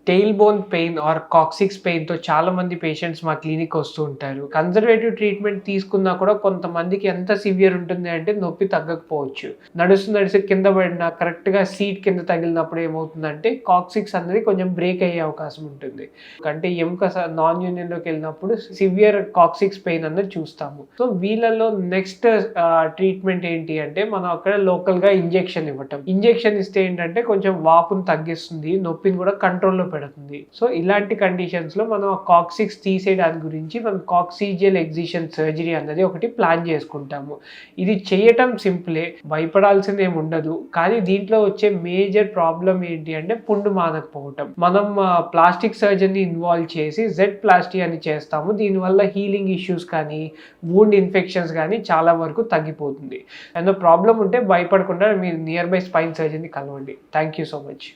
Tail bone pain or coccyx పెయిన్‌తో చాలామంది patients మా క్లినిక్ వస్తూ ఉంటారు. కన్జర్వేటివ్ ట్రీట్మెంట్ తీసుకున్నా కూడా కొంతమందికి ఎంత సివియర్ ఉంటుంది అంటే నొప్పి తగ్గకపోవచ్చు. నడిచి కింద పడినా కరెక్ట్‌గా సీట్ కింద తగిలినప్పుడు ఏమవుతుందంటే కాక్సిక్స్ అనేది కొంచెం బ్రేక్ అయ్యే అవకాశం ఉంటుంది. అంటే ఎముక నాన్ యూనియన్‌లోకి వెళ్ళినప్పుడు సివియర్ కాక్సిక్స్ పెయిన్ అనేది చూస్తాము. సో వీళ్ళలో నెక్స్ట్ ట్రీట్మెంట్ ఏంటి అంటే మనం అక్కడ లోకల్‌గా ఇంజెక్షన్ ఇవ్వటం. ఇంజెక్షన్ ఇస్తే ఏంటంటే కొంచెం వాపుని తగ్గిస్తుంది. నొప్పిని కూడా కంట్రోల్‌లో పెడుతుంది. సో ఇలాంటి కండిషన్స్‌లో మనం ఆ కాక్సిక్స్ తీసేయడానికి గురించి మనం కాక్సిజియల్ ఎక్సిషన్ సర్జరీ అన్నది ఒకటి ప్లాన్ చేసుకుంటాము. ఇది చేయటం సింపులే, భయపడాల్సింది ఏమి ఉండదు. కానీ దీంట్లో వచ్చే మేజర్ ప్రాబ్లమ్ ఏంటి అంటే పుండు మానకపోవటం. మనం ప్లాస్టిక్ సర్జరీని ఇన్వాల్వ్ చేసి జెడ్ ప్లాస్టీ అని చేస్తాము. దీనివల్ల హీలింగ్ ఇష్యూస్ కానీ వూండ్ ఇన్ఫెక్షన్స్ కానీ చాలా వరకు తగ్గిపోతుంది. ఏదైనా ప్రాబ్లం ఉంటే భయపడకుండా మీరు నియర్ బై స్పైన్ సర్జన్‌ని కలవండి. Thank you so much.